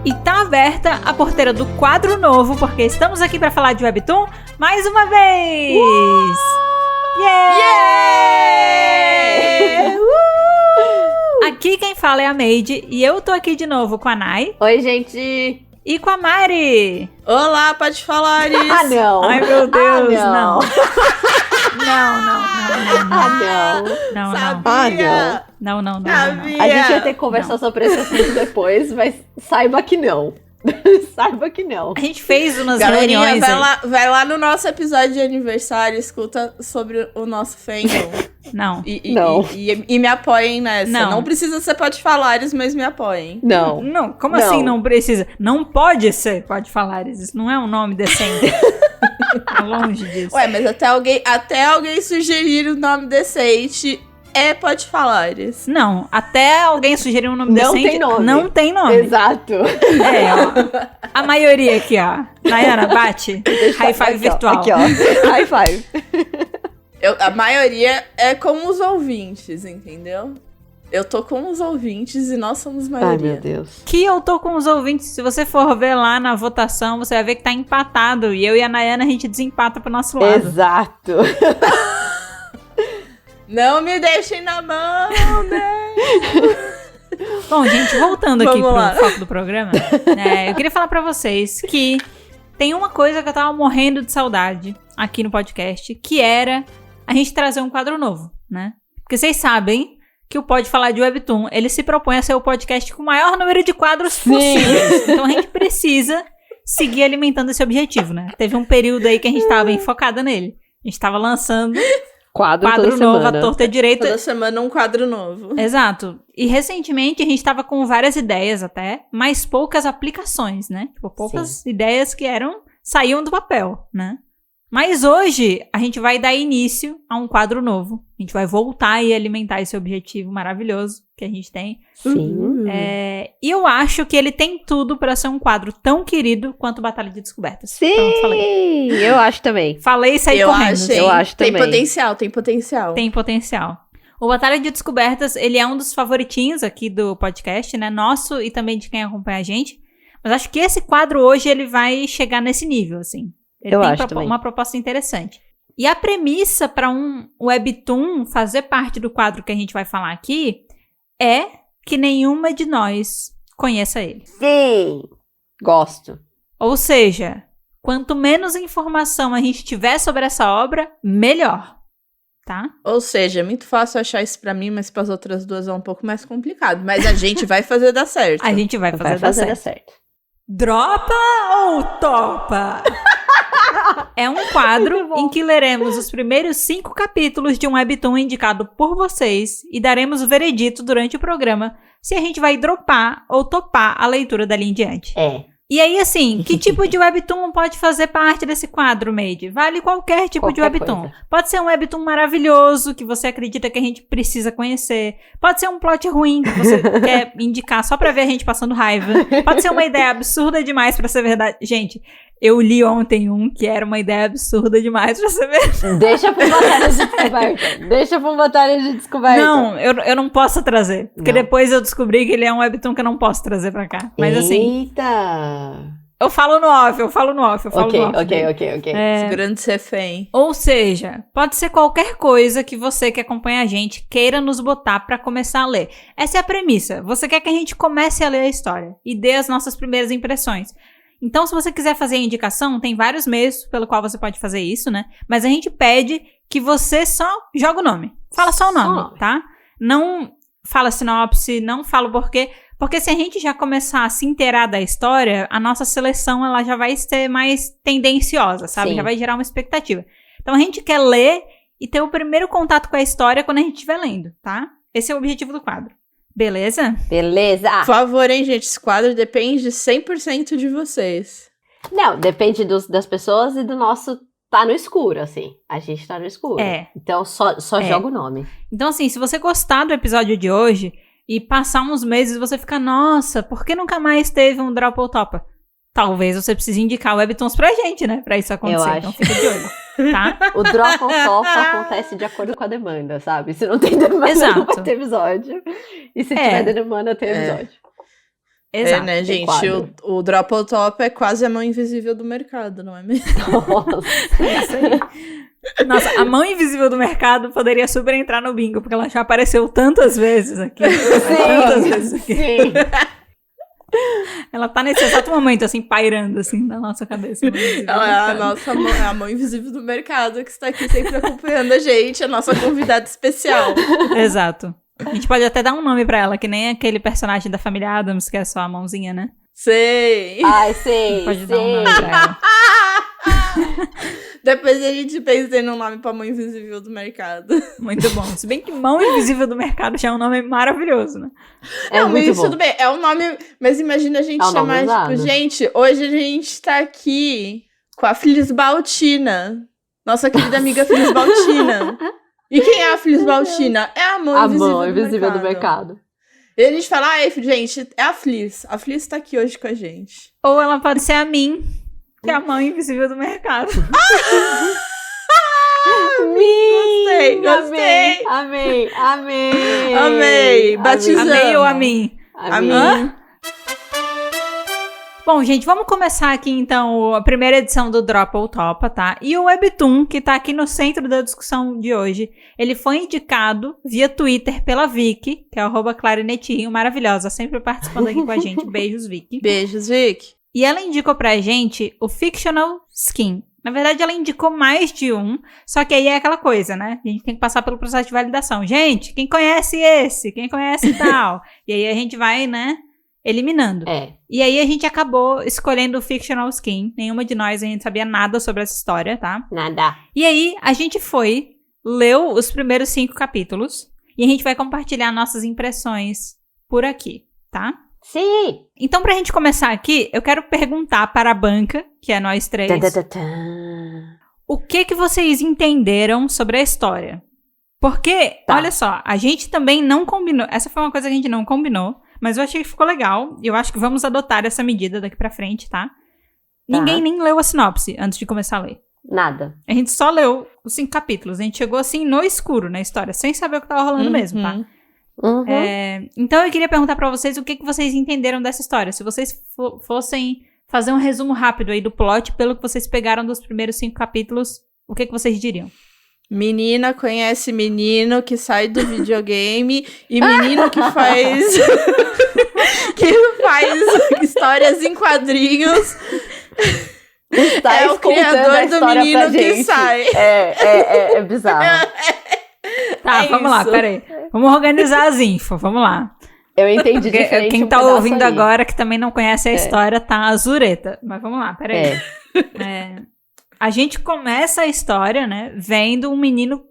E tá aberta a porteira do quadro novo, porque estamos aqui para falar de Webtoon mais uma vez! Yeah! Aqui quem fala é a Made e eu tô aqui de novo com a Nai. Oi, gente! E com a Mari. Olá, pode falar isso. Ah, não! Ai, meu Deus, não! Não. Não! Sabia. Não. A gente vai ter que conversar sobre esse assunto depois, mas saiba que não. Saiba que não. A gente fez umas Galerinha, reuniões vai lá no nosso episódio de aniversário, escuta sobre o nosso fandom. Não. E me apoiem nessa. Não precisa ser pode falares, mas me apoiem. Não. Como assim não precisa? Não pode ser pode falares. Isso não é um nome decente. Tá longe disso. Ué, mas até alguém sugerir o nome decente é pode falares. Não, até alguém sugerir um nome não decente. Tem nome. Não tem nome. Exato. Ó. A maioria aqui, ó. Nayana, bate. High five virtual. Aqui, ó. High five. A maioria é com os ouvintes, entendeu? Eu tô com os ouvintes e nós somos maioria. Ai, meu Deus. Que eu tô com os ouvintes. Se você for ver lá na votação, você vai ver que tá empatado. E eu e a Nayana, a gente desempata pro nosso lado. Exato. Não me deixem na mão, né? Bom, gente, voltando aqui Vamos lá. pro foco do programa. Eu queria falar pra vocês que tem uma coisa que eu tava morrendo de saudade aqui no podcast, que era a gente trazer um quadro novo, né? Porque vocês sabem que o Pode Falar de Webtoon, ele se propõe a ser o podcast com o maior número de quadros possíveis. Então a gente precisa seguir alimentando esse objetivo, né? Teve um período aí que a gente tava bem focada nele. A gente tava lançando quadro novo, semana. a torta direita. Toda semana um quadro novo. Exato. E recentemente a gente tava com várias ideias até, mas poucas aplicações, né? Tipo, poucas ideias que saíam do papel, né? Mas hoje a gente vai dar início a um quadro novo. A gente vai voltar e alimentar esse objetivo maravilhoso que a gente tem. Sim. E eu acho que ele tem tudo pra ser um quadro tão querido quanto Batalha de Descobertas. Sim, Pronto, falei. Eu acho também. Falei e saí correndo. Eu acho tem também. Tem potencial. Tem potencial. O Batalha de Descobertas, ele é um dos favoritinhos aqui do podcast, né? Nosso e também de quem acompanha a gente. Mas acho que esse quadro hoje, ele vai chegar nesse nível, assim. Ele Eu tem acho também. uma proposta interessante. E a premissa para um Webtoon fazer parte do quadro que a gente vai falar aqui é que nenhuma de nós conheça ele. Sim. Gosto. Ou seja, quanto menos informação a gente tiver sobre essa obra, melhor. Tá? Ou seja, é muito fácil achar isso pra mim, mas pras outras duas é um pouco mais complicado. Mas a gente vai fazer dar certo. A gente vai fazer dar certo. Dropa ou topa? É um quadro em que leremos os primeiros 5 capítulos de um Webtoon indicado por vocês e daremos o veredito durante o programa se a gente vai dropar ou topar a leitura dali em diante. E aí, assim, que tipo de Webtoon pode fazer parte desse quadro, Made? Vale qualquer tipo de Webtoon. Coisa. Pode ser um Webtoon maravilhoso, que você acredita que a gente precisa conhecer. Pode ser um plot ruim, que você quer indicar só pra ver a gente passando raiva. Pode ser uma ideia absurda demais pra ser verdade. Gente, eu li ontem que era uma ideia absurda demais pra ser verdade. Deixa pra batalha de descoberta. Não, eu não posso trazer. Porque depois eu descobri que ele é um Webtoon que eu não posso trazer pra cá. Mas assim... Eita! Eu falo no off. Ok. Grande refém. Ou seja, pode ser qualquer coisa que você que acompanha a gente queira nos botar pra começar a ler. Essa é a premissa. Você quer que a gente comece a ler a história e dê as nossas primeiras impressões. Então, se você quiser fazer a indicação, tem vários meios pelo qual você pode fazer isso, né? Mas a gente pede que você só joga o nome. Fala só o nome, tá? Não fala sinopse, não fala o porquê. Porque se a gente já começar a se inteirar da história, a nossa seleção ela já vai ser mais tendenciosa, sabe? Sim. Já vai gerar uma expectativa. Então, a gente quer ler e ter o primeiro contato com a história quando a gente estiver lendo, tá? Esse é o objetivo do quadro. Beleza? Beleza. Por favor, hein, gente? Esse quadro depende 100% de vocês. Não, depende das pessoas e do nosso tá no escuro, assim. A gente tá no escuro. Então, só joga o nome. Então, assim, se você gostar do episódio de hoje e passar uns meses você fica, nossa, por que nunca mais teve um Drop ou Topa? Talvez você precise indicar Webtoons pra gente, né? Pra isso acontecer. Eu então acho. fica de olho, tá? O drop ou top acontece de acordo com a demanda, sabe? Se não tem demanda, não vai ter episódio. E se tiver demanda, tem episódio. Exato. Né, gente? O Drop ou Top é quase a mão invisível do mercado, não é mesmo? Nossa. É isso aí. Nossa, a mão invisível do mercado poderia super entrar no bingo, porque ela já apareceu tantas vezes aqui. Tantas vezes aqui. Sim. Ela tá nesse exato momento, assim, pairando, assim, na nossa cabeça. Ela é a nossa mão, a mão invisível do mercado, que está aqui sempre acompanhando a gente, a nossa convidada especial. Exato. A gente pode até dar um nome pra ela, que nem aquele personagem da família Addams, que é só a mãozinha, né? Sei. Ai, sei, Pode dar um nome pra ela. Depois a gente pensa em um nome pra mão invisível do mercado. Muito bom. Se bem que Mão Invisível do Mercado já é um nome maravilhoso, né? É não, muito mas bom. tudo bem, é um nome... Mas imagina a gente É um nome chamar, usado. tipo, gente, hoje a gente tá aqui com a Filisbaltina. Nossa querida amiga Filisbaltina. E quem é a Filisbaltina? É a mão A invisível, mão invisível do mercado. E a gente fala, gente, é a Fliss. A Fliss tá aqui hoje com a gente. Ou ela pode ser a Min, que é a Mão Invisível do Mercado. Gostei. Amei. Batizamos. A May ou a Min? A Min. Hã? Bom, gente, vamos começar aqui, então, a primeira edição do Drop ou Topa, tá? E o Webtoon, que tá aqui no centro da discussão de hoje, ele foi indicado via Twitter pela Vicky, que é @clarinetinho, maravilhosa, sempre participando aqui com a gente. Beijos, Vicky. Beijos, Vic. E ela indicou pra gente o Fictional Skin. Na verdade, ela indicou mais de um, só que aí é aquela coisa, né? A gente tem que passar pelo processo de validação. Gente, quem conhece esse? Quem conhece tal? E aí a gente vai, né, eliminando. É. E aí a gente acabou escolhendo o Fictional Skin. Nenhuma de nós a gente sabia nada sobre essa história, tá? Nada. E aí a gente leu os primeiros 5 capítulos e a gente vai compartilhar nossas impressões por aqui, tá? Sim. Então, pra gente começar aqui, eu quero perguntar para a banca, que é nós três, o que vocês entenderam sobre a história? Porque, Tá. olha só, a gente também não combinou. Essa foi uma coisa que a gente não combinou, mas eu achei que ficou legal. E eu acho que vamos adotar essa medida daqui pra frente, tá? Ninguém nem leu a sinopse antes de começar a ler. Nada. A gente só leu os 5 capítulos. A gente chegou assim no escuro na história, sem saber o que tava rolando mesmo, tá? Uhum. Então eu queria perguntar pra vocês o que vocês entenderam dessa história. Se vocês fossem fazer um resumo rápido aí do plot, pelo que vocês pegaram dos primeiros 5 capítulos, o que vocês diriam? Menina conhece menino que sai do videogame e menino que faz histórias em quadrinhos. Está É o criador do menino que sai. É bizarro. Tá, vamos lá, isso. peraí. Vamos organizar as infos, vamos lá. Eu entendi diferente. Quem tá pedaço ouvindo ali. agora, que também não conhece a história, tá azureta. Mas vamos lá, peraí. A gente começa a história, né, vendo um menino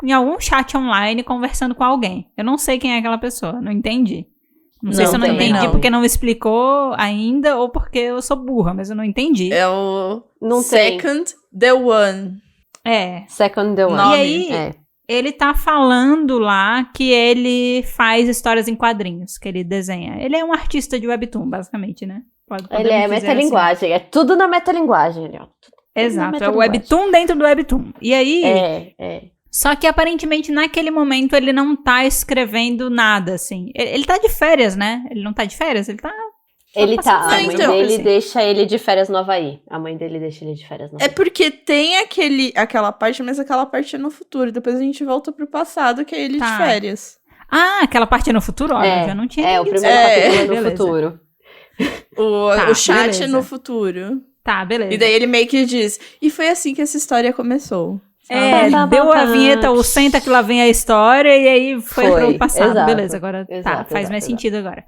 em algum chat online conversando com alguém. Eu não sei quem é aquela pessoa, não entendi. Não sei se eu não também entendi não. porque não explicou ainda ou porque eu sou burra, mas eu não entendi. É o Não tem. Second the One. Second the one. Nome. E aí, ele tá falando lá que ele faz histórias em quadrinhos, que ele desenha. Ele é um artista de webtoon, basicamente, né? Ele é metalinguagem. É tudo na metalinguagem, ó. Exato, é o webtoon dentro do webtoon. E aí, É. só que aparentemente naquele momento ele não tá escrevendo nada, assim. Ele tá de férias, né? Ele não tá de férias, ele tá... Ele tá. A mãe então, dele assim. deixa ele de férias no Havaí. A mãe dele deixa ele de férias no É Havaí. porque tem aquela parte, mas aquela parte é no futuro. Depois a gente volta pro passado, que é ele Tá. de férias. Ah, aquela parte é no futuro? Olha, eu já não tinha o entendido primeiro isso. capítulo é no Beleza. futuro. O chat beleza. é no futuro. Tá, beleza. E daí ele meio que diz, e foi assim que essa história começou. Deu a vinheta, o senta que lá vem a história, e aí foi pro passado. exato, beleza, agora faz mais sentido agora.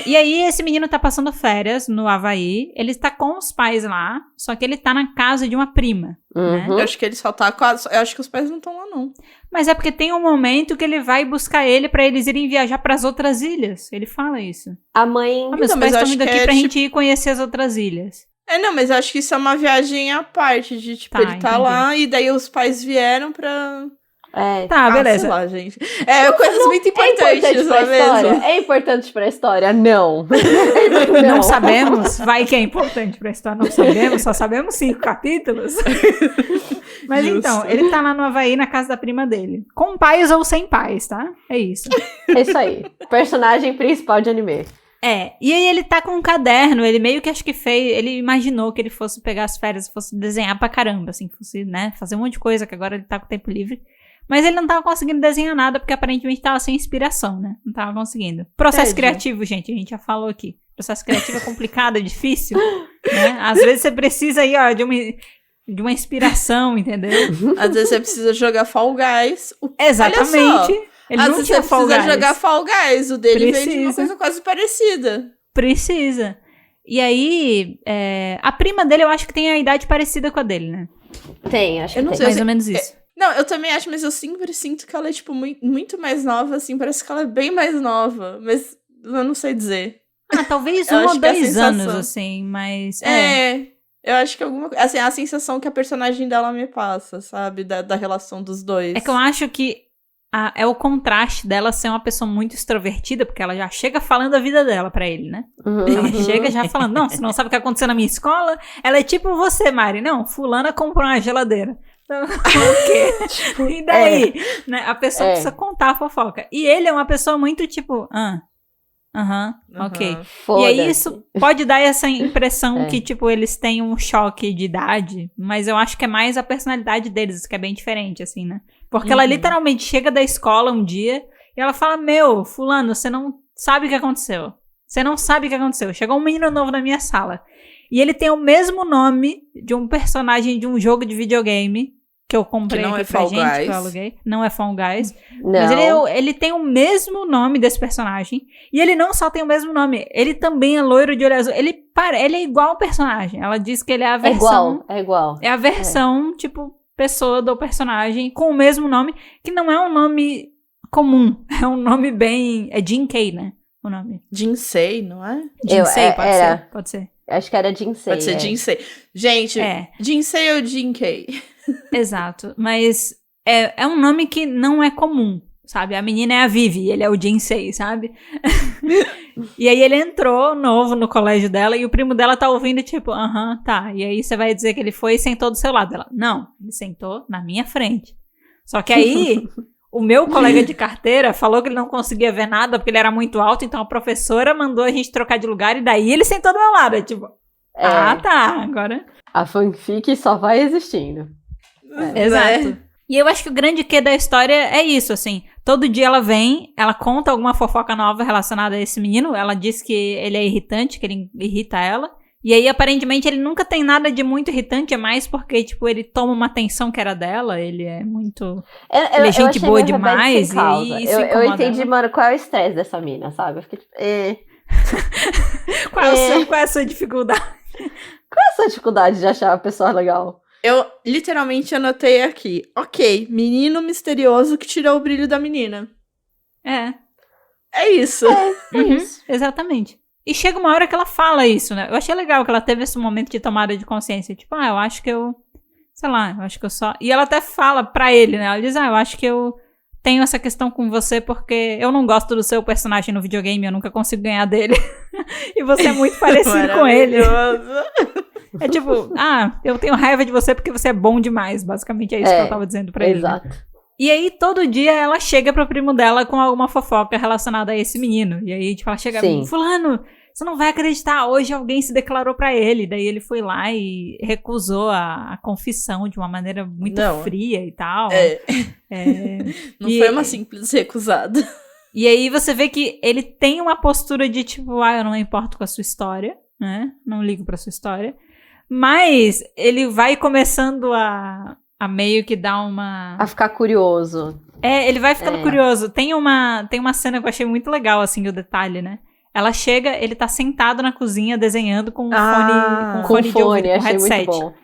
E aí esse menino tá passando férias no Havaí, ele está com os pais lá, só que ele tá na casa de uma prima, né? Eu acho que ele só tá quase... Eu acho que os pais não estão lá, não. Mas é porque tem um momento que ele vai buscar ele pra eles irem viajar pras outras ilhas. Ele fala isso. A mãe. Meus Então, pais mas eu estão acho indo que aqui é, pra tipo- gente ir conhecer as outras ilhas. Não, mas eu acho que isso é uma viagem à parte, de tipo, Tá, ele tá entendi. lá e daí os pais vieram pra... Tá, beleza. Sei lá, gente. Coisas muito importantes, não é mesmo? É importante pra história? Não. Não sabemos, vai que é importante pra história, não sabemos, só sabemos 5 capítulos. Mas Justo. então, ele tá lá no Havaí, na casa da prima dele. Com pais ou sem pais, tá? É isso. É isso aí. Personagem principal de anime. E aí ele tá com um caderno, ele meio que acho que ele imaginou que ele fosse pegar as férias e fosse desenhar pra caramba, assim, fosse, né, fazer um monte de coisa, que agora ele tá com tempo livre. Mas ele não tava conseguindo desenhar nada, porque aparentemente tava sem inspiração, né? Não tava conseguindo. Processo criativo, gente, a gente já falou aqui. Processo criativo é complicado, é difícil, né? Às vezes você precisa aí, ó, de uma inspiração, entendeu? Às vezes você precisa jogar Fall Guys. Exatamente. Ele Às não vezes tinha você Fall precisa Guys. jogar Fall Guys. O dele veio de uma Precisa. coisa quase parecida. Precisa. E aí, a prima dele eu acho que tem a idade parecida com a dele, né? Tem, acho que Eu não tem. sei, Mais ou menos isso. Não, eu também acho, mas eu sempre sinto que ela é, tipo, muito mais nova, assim. Parece que ela é bem mais nova. Mas eu não sei dizer. Talvez Eu 1 ou acho que a 2 sensação- anos, assim, mas... Eu acho que alguma coisa... Assim, a sensação que a personagem dela me passa, sabe? Da relação dos dois. É que eu acho que é o contraste dela ser uma pessoa muito extrovertida, porque ela já chega falando a vida dela pra ele, né? Ela chega já falando, não, você não sabe o que aconteceu na minha escola? Ela é tipo você, Mari. Não, fulana comprou uma geladeira. Então, o quê? E daí? Né? A pessoa precisa contar a fofoca. E ele é uma pessoa muito tipo, ok. E aí isso pode dar essa impressão que, tipo, eles têm um choque de idade, mas eu acho que é mais a personalidade deles, que é bem diferente, assim, né? Porque ela literalmente chega da escola um dia e ela fala, meu, fulano, você não sabe o que aconteceu. Você não sabe o que aconteceu. Chegou um menino novo na minha sala. E ele tem o mesmo nome de um personagem de um jogo de videogame que eu comprei aqui pra gente, que eu aluguei. Não é Fall Guys. Não. Mas ele tem o mesmo nome desse personagem. E ele não só tem o mesmo nome, ele também é loiro de olho azul. Ele é igual ao personagem. Ela diz que ele é a versão... É igual. É a versão, tipo, pessoa do personagem com o mesmo nome, que não é um nome comum. É um nome bem... É Jinkei, né? O nome. Jinsei, não é? Jinsei, pode ser. Acho que era Jinsei. Pode ser Jinsei. Gente, Jinsei ou Jinkei? Exato. Mas é um nome que não é comum, sabe? A menina é a Vivi, ele é o Jinsei, sabe? E aí ele entrou novo no colégio dela e o primo dela tá ouvindo, tipo, tá. E aí você vai dizer que ele foi e sentou do seu lado. Ela, não, ele sentou na minha frente. Só que aí... O meu colega de carteira falou que ele não conseguia ver nada porque ele era muito alto, então a professora mandou a gente trocar de lugar e daí ele sentou do meu lado. É tipo, tá, agora... A fanfic só vai existindo. Exato. E eu acho que o grande quê da história é isso, assim. Todo dia ela vem, ela conta alguma fofoca nova relacionada a esse menino, ela diz que ele é irritante, que ele irrita ela. E aí, aparentemente, ele nunca tem nada de muito irritante, é mais porque, tipo, ele toma uma atenção que era dela, ele é muito... ele é gente boa demais, e aí isso eu entendi, mano, qual é o estresse dessa mina, sabe? Eu fiquei tipo, qual é a sua dificuldade? Qual é a sua dificuldade de achar a pessoa legal? Eu literalmente anotei aqui, ok, menino misterioso que tirou o brilho da menina. É isso. Isso. Exatamente. E chega uma hora que ela fala isso, né? Eu achei legal que ela teve esse momento de tomada de consciência. Tipo, eu acho que eu... Sei lá, eu acho que eu só... E ela até fala pra ele, né? Ela diz, eu acho que eu tenho essa questão com você porque eu não gosto do seu personagem no videogame, eu nunca consigo ganhar dele. E você é muito parecido com ele. É tipo, eu tenho raiva de você porque você é bom demais. Basicamente é isso que ela tava dizendo pra ele. Exato. Né? E aí, todo dia, ela chega pro primo dela com alguma fofoca relacionada a esse menino. E aí, tipo, ela chega, fulano, você não vai acreditar, hoje alguém se declarou pra ele. Daí ele foi lá e recusou a confissão de uma maneira muito fria e tal. Não foi uma simples recusada. E aí, você vê que ele tem uma postura de tipo, eu não me importo com a sua história, né? Não ligo pra sua história. Mas ele vai começando a meio que dar uma... A ficar curioso. Ele vai ficando curioso. Tem uma cena que eu achei muito legal, assim, o detalhe, né? Ela chega, ele tá sentado na cozinha desenhando com um fone de ouvido, com achei headset. Muito bom.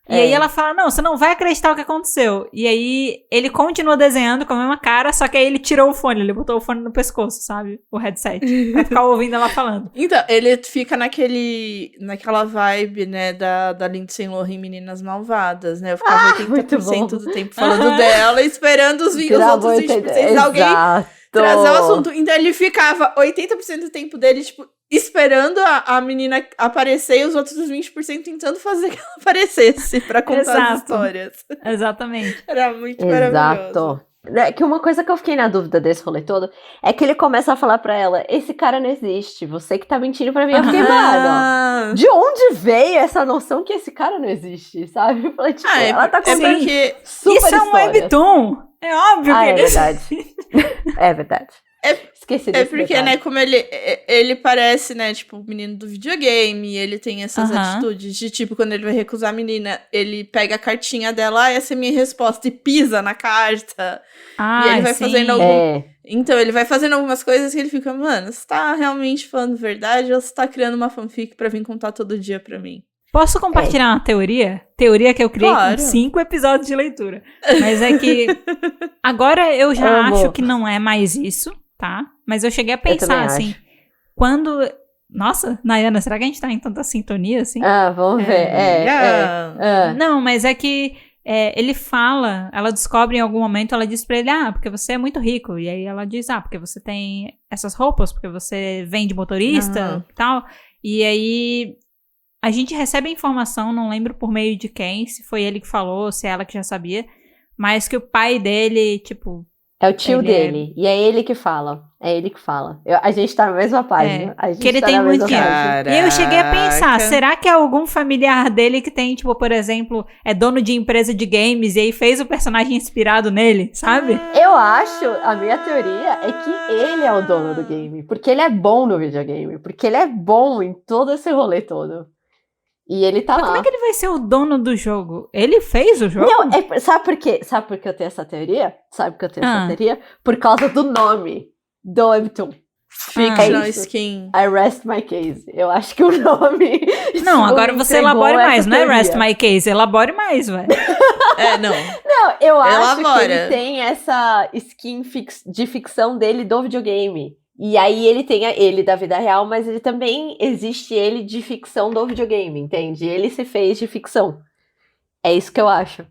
E aí ela fala, não, você não vai acreditar o que aconteceu. E aí ele continua desenhando com a mesma cara, só que aí ele tirou o fone, ele botou o fone no pescoço, sabe? O headset, pra ficar ouvindo ela falando. Então, ele fica naquela vibe, né, da Lindsay Lohan em Meninas Malvadas, né? Eu ficava 80% do tempo falando dela, esperando os outros 20% de alguém trazer o assunto. Então ele ficava 80% do tempo dele, tipo, esperando a menina aparecer e os outros 20% tentando fazer que ela aparecesse pra contar as histórias. Exatamente. Era muito maravilhoso. Que uma coisa que eu fiquei na dúvida desse rolê todo é que ele começa a falar pra ela, esse cara não existe, você que tá mentindo pra mim. Eu fiquei, mano, de onde veio essa noção que esse cara não existe, sabe? Eu falei, tipo, ela tá contando super isso é um webtoon, é óbvio que é verdade. É verdade. Esqueci desse porque, detalhe. né, como ele parece, né, tipo, o menino do videogame, ele tem essas atitudes de, tipo, quando ele vai recusar a menina, ele pega a cartinha dela, essa é a minha resposta, e pisa na carta. E ele vai fazendo Então, ele vai fazendo algumas coisas que ele fica, mano, você tá realmente falando verdade ou você tá criando uma fanfic pra vir contar todo dia pra mim? Posso compartilhar uma teoria? Teoria que eu criei com 5 episódios de leitura. Mas é que agora eu já acho que não é mais isso. Tá? Mas eu cheguei a pensar, assim, quando... Nossa, Nayana, será que a gente tá em tanta sintonia, assim? Vamos ver. Não, mas é que ele fala, ela descobre em algum momento, ela diz pra ele, porque você é muito rico. E aí ela diz, porque você tem essas roupas, porque você vende motorista e tal. E aí a gente recebe a informação, não lembro por meio de quem, se foi ele que falou, se é ela que já sabia, mas que o pai dele, tipo... É o tio dele. E é ele que fala. A gente tá na mesma página. A gente que ele tá tem na muito mesma dinheiro. E eu cheguei a pensar, será que é algum familiar dele que tem, tipo, por exemplo, é dono de empresa de games e aí fez o personagem inspirado nele, sabe? Eu acho, a minha teoria é que ele é o dono do game. Porque ele é bom no videogame. Porque ele é bom em todo esse rolê todo. E ele tá lá. Como é que ele vai ser o dono do jogo? Ele fez o jogo? Não, sabe por quê? Sabe por que eu tenho essa teoria? Por causa do nome do webtoon. Fictional Skin. I rest my case. Eu acho que o nome... Não, agora você elabore mais, não é rest my case, elabore mais, velho. Não. Não, eu acho que ele tem essa skin de ficção dele do videogame. E aí ele tem ele da vida real, mas ele também existe ele de ficção do videogame, entende? Ele se fez de ficção. É isso que eu acho.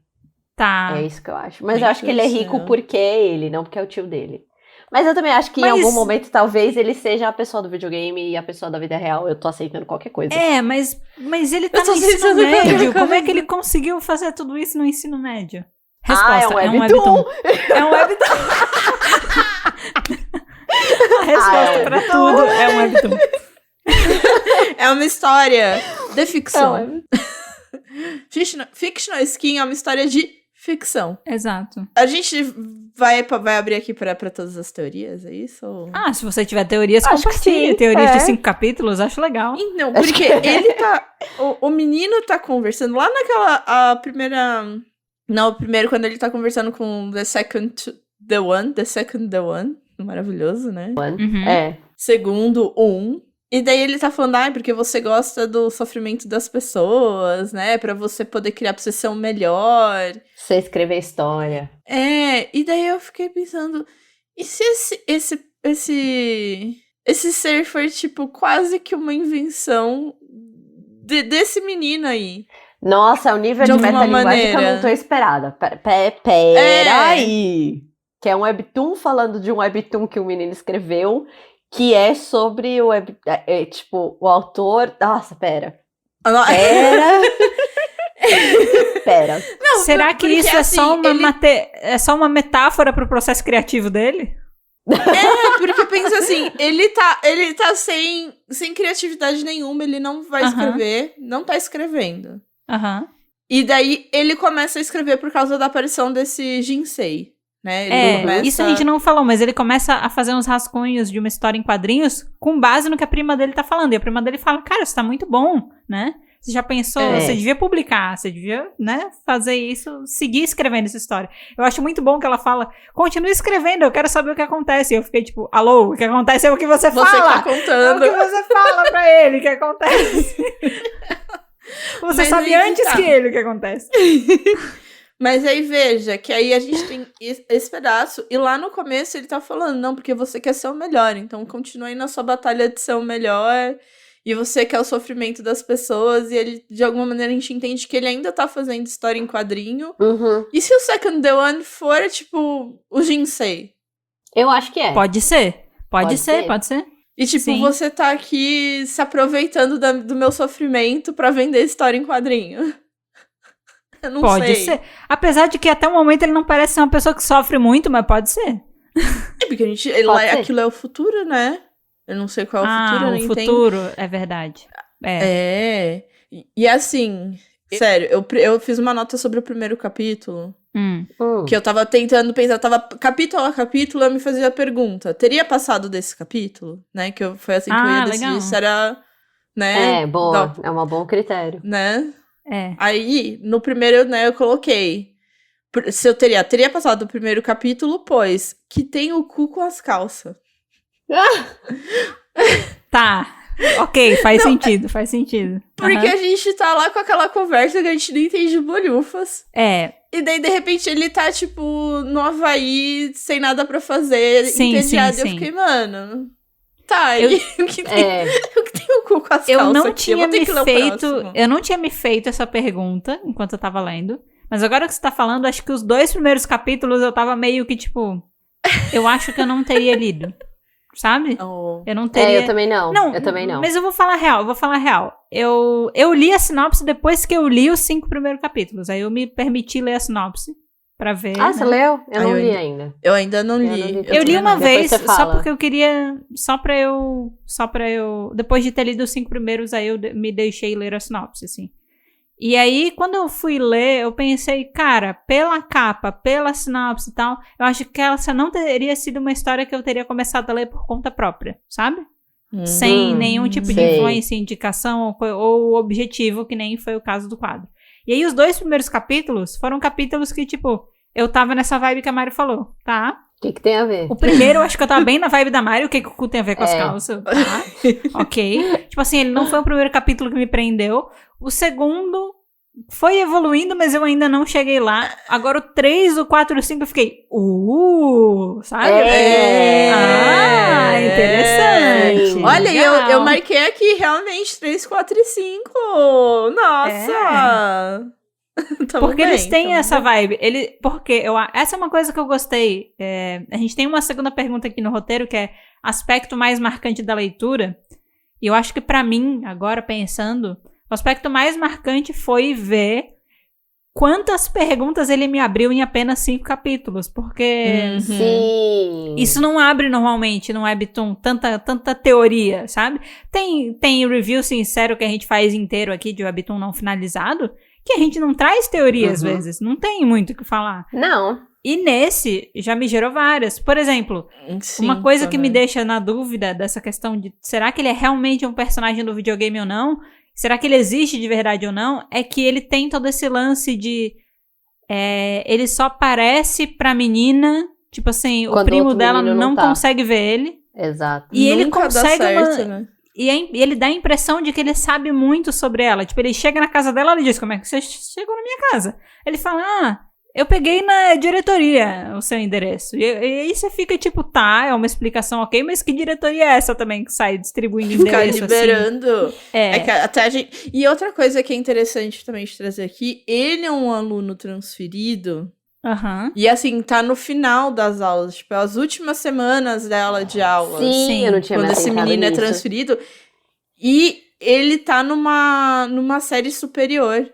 Tá. É isso que eu acho. Mas eu acho que ele é rico porque é ele, não porque é o tio dele. Mas eu também acho que em algum momento, talvez, ele seja a pessoa do videogame e a pessoa da vida real. Eu tô aceitando qualquer coisa. Mas ele tá no ensino médio. Como é que ele conseguiu fazer tudo isso no ensino médio? Resposta, é um webtoon. É um webtoon. A resposta pra tudo é um webtoon. É uma história de ficção. Fictional Skin é uma história de ficção. Exato. A gente vai abrir aqui pra todas as teorias, é isso? Ou... Se você tiver teorias, compartilhe. Teorias de 5 capítulos, acho legal. Não, porque ele tá... O menino tá conversando lá naquela... Não, o primeiro, quando ele tá conversando com The Second The One. Maravilhoso, né? Segundo E daí ele tá falando, porque você gosta do sofrimento das pessoas, né? Pra você poder criar pra você ser um melhor. Você escrever história. E daí eu fiquei pensando, e se esse ser for, tipo, quase que uma invenção desse menino aí? Nossa, é um nível de metalinguagem que eu não tô esperada. Pera aí! Que é um webtoon falando de um webtoon que o menino escreveu, que é sobre o o autor... Nossa, pera. Pera. Não, será que isso é só uma metáfora pro processo criativo dele? Porque pensa assim, ele tá sem criatividade nenhuma, ele não vai escrever, não tá escrevendo. E daí ele começa a escrever por causa da aparição desse Jinsei. Né? Isso a gente não falou, mas ele começa a fazer uns rascunhos de uma história em quadrinhos com base no que a prima dele tá falando. E a prima dele fala, cara, isso tá muito bom, né? Você já pensou, você devia publicar, você devia, né, fazer isso, seguir escrevendo essa história. Eu acho muito bom que ela fala, continue escrevendo, eu quero saber o que acontece. E eu fiquei tipo, alô, o que acontece é o que você fala. Você tá contando. É o que você fala pra ele, o que acontece. Você sabe antes que ele o que acontece. Mas aí veja, que aí a gente tem esse pedaço, e lá no começo ele tá falando, não, porque você quer ser o melhor, então continue aí na sua batalha de ser o melhor, e você quer o sofrimento das pessoas, e ele, de alguma maneira, a gente entende que ele ainda tá fazendo história em quadrinho. E se o Second The One for, tipo, o Jinsei? Eu acho que é. Pode ser. Pode ser. E, tipo, você tá aqui se aproveitando do meu sofrimento pra vender história em quadrinho. Eu não Pode sei. ser. Apesar de que até o momento ele não parece ser uma pessoa que sofre muito, mas pode ser. É porque aquilo é o futuro, né? Eu não sei qual é o futuro, eu não entendo. O futuro, é verdade. E assim, sério, eu fiz uma nota sobre o primeiro capítulo. Que eu tava tentando pensar, capítulo a capítulo, eu me fazia a pergunta, teria passado desse capítulo? Né? Foi assim que eu ia decidir se era, né? Boa, é um bom critério. Né? É. Aí, no primeiro, né, eu coloquei, se eu teria passado o primeiro capítulo, pois, que tem o cu com as calças. Tá. Ok, faz sentido. Porque a gente tá lá com aquela conversa que a gente não entende bolhufas. E daí, de repente, ele tá, tipo, no Havaí, sem nada pra fazer, entediado. E eu fiquei, mano, tá, o que tem o cu com as calças aqui? Eu não tinha me feito essa pergunta enquanto eu tava lendo. Mas agora que você tá falando, acho que os 2 primeiros capítulos eu tava meio que, tipo, eu acho que eu não teria lido. Sabe? Eu não teria... eu também não. Eu também não. Mas eu vou falar real. Eu li a sinopse depois que eu li os 5 primeiros capítulos. Aí eu me permiti ler a sinopse pra ver. Você leu? Eu não li ainda. Eu ainda não li. Eu li uma vez, só porque eu queria... Só pra eu... Depois de ter lido os 5 primeiros, aí eu me deixei ler a sinopse, assim. E aí, quando eu fui ler, eu pensei, cara, pela capa, pela sinopse e tal, eu acho que essa não teria sido uma história que eu teria começado a ler por conta própria, sabe? Sem nenhum tipo de influência, indicação ou objetivo, que nem foi o caso do quadro. E aí, os 2 primeiros capítulos foram capítulos que, tipo, eu tava nessa vibe que a Mari falou, tá? O que tem a ver? O primeiro, eu acho que eu tava bem na vibe da Mari, o que o cu tem a ver com as calças, tá? Ok. Tipo assim, ele não foi o primeiro capítulo que me prendeu. O segundo foi evoluindo, mas eu ainda não cheguei lá. Agora o 3, o 4 e o 5 eu fiquei, sabe? Interessante. Olha, eu marquei aqui realmente 3, 4 e 5. Nossa! Porque eles têm essa vibe. Essa é uma coisa que eu gostei. A gente tem uma segunda pergunta aqui no roteiro, que é aspecto mais marcante da leitura. E eu acho que pra mim, agora pensando, o aspecto mais marcante foi ver quantas perguntas ele me abriu em apenas 5 capítulos. Porque isso não abre normalmente no Webtoon tanta teoria, sabe? Tem review sincero que a gente faz inteiro aqui de Webtoon não finalizado, que a gente não traz teoria às vezes. Não tem muito o que falar. Não. E nesse, já me gerou várias. Por exemplo, uma coisa que me deixa na dúvida dessa questão de será que ele é realmente um personagem do videogame ou não? Será que ele existe de verdade ou não? É que ele tem todo esse lance de... ele só aparece pra menina, tipo assim, o primo dela não consegue ver ele. Exato. E ele Nunca consegue... dá certo, né? E ele dá a impressão de que ele sabe muito sobre ela. Tipo, ele chega na casa dela e diz, como é que você chegou na minha casa? Ele fala, eu peguei na diretoria o seu endereço. E aí você fica tipo, tá, é uma explicação ok, mas que diretoria é essa também que sai distribuindo endereço? Ficar liberando. Assim? Que até a gente... E outra coisa que é interessante também de trazer aqui, ele é um aluno transferido. E assim, tá no final das aulas, tipo, as últimas semanas dela de aula. Sim, eu não tinha quando esse menino é transferido. E ele tá numa série superior.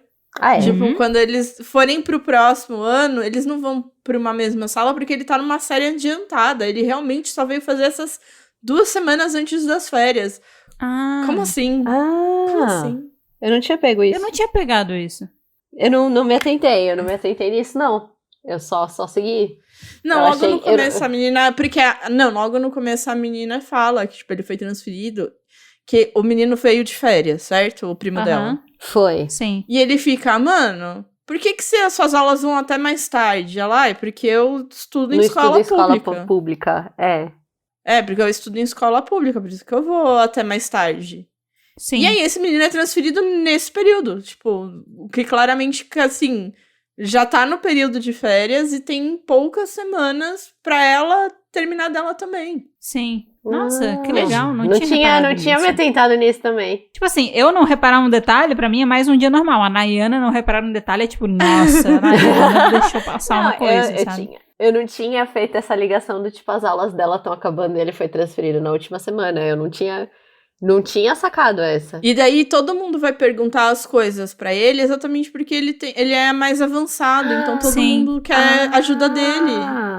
Tipo, quando eles forem pro próximo ano, eles não vão pra uma mesma sala, porque ele tá numa série adiantada. Ele realmente só veio fazer essas 2 semanas antes das férias. Como assim? Como assim? Eu não tinha pego isso. Eu não tinha pegado isso. Eu não me atentei, nisso, não. Eu só segui. Não, logo no começo a menina... logo no começo a menina fala que, tipo, ele foi transferido, que o menino veio de férias, certo? O primo dela. Foi. Sim. E ele fica, mano, por que as suas aulas vão até mais tarde? Ela, porque eu estudo em escola pública. Porque eu estudo em escola pública, por isso que eu vou até mais tarde. Sim. E aí esse menino é transferido nesse período, tipo, o que claramente, assim... Já tá no período de férias e tem poucas semanas pra ela terminar dela também. Sim. Nossa, que legal. Não tinha me atentado nisso também. Tipo assim, eu não reparar um detalhe, pra mim é mais um dia normal. A Nayana não reparar um detalhe é tipo, nossa, a Nayana deixou passar uma coisa, sabe? Eu não tinha feito essa ligação do tipo, as aulas dela estão acabando e ele foi transferido na última semana. Eu não tinha Não tinha sacado essa. E daí todo mundo vai perguntar as coisas pra ele exatamente porque ele é mais avançado, então todo mundo quer ajuda dele.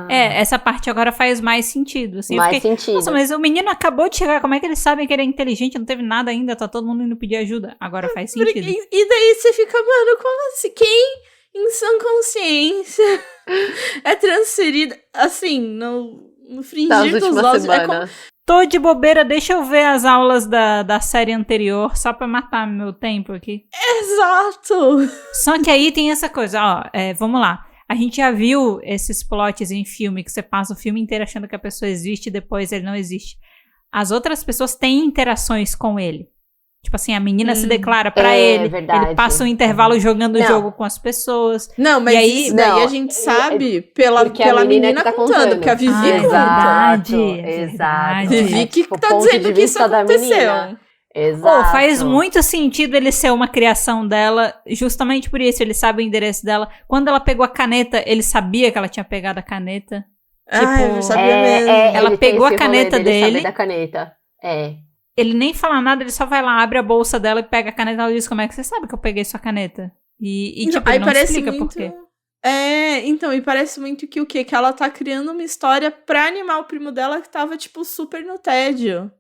Essa parte agora faz mais sentido. Assim, mais sentido. Nossa, mas o menino acabou de chegar, como é que eles sabem que ele é inteligente? Não teve nada ainda, tá todo mundo indo pedir ajuda. Agora faz sentido. E daí você fica, mano, como assim? Quem em sã consciência é transferida, assim, no fringir dos olhos? Tô de bobeira, deixa eu ver as aulas da série anterior, só pra matar meu tempo aqui. Exato! Só que aí tem essa coisa, ó, vamos lá. A gente já viu esses plots em filme, que você passa o filme inteiro achando que a pessoa existe e depois ele não existe. As outras pessoas têm interações com ele. Tipo assim, a menina se declara pra ele, verdade. Ele passa um intervalo jogando o jogo com as pessoas. Não, mas isso daí a gente sabe pela menina que contando, porque a Vivi Exato. Vivi que tá dizendo que isso aconteceu. Exato. Faz muito sentido ele ser uma criação dela, justamente por isso, ele sabe o endereço dela. Quando ela pegou a caneta, ele sabia que ela tinha pegado a caneta. Eu sabia mesmo. Ela pegou a caneta dele. Da caneta. Ele nem fala nada, ele só vai lá, abre a bolsa dela e pega a caneta. Ela diz, como é que você sabe que eu peguei sua caneta? E tipo, ele não explica por quê. Então, e parece muito que o quê? Que ela tá criando uma história pra animar o primo dela que tava, tipo, super no tédio.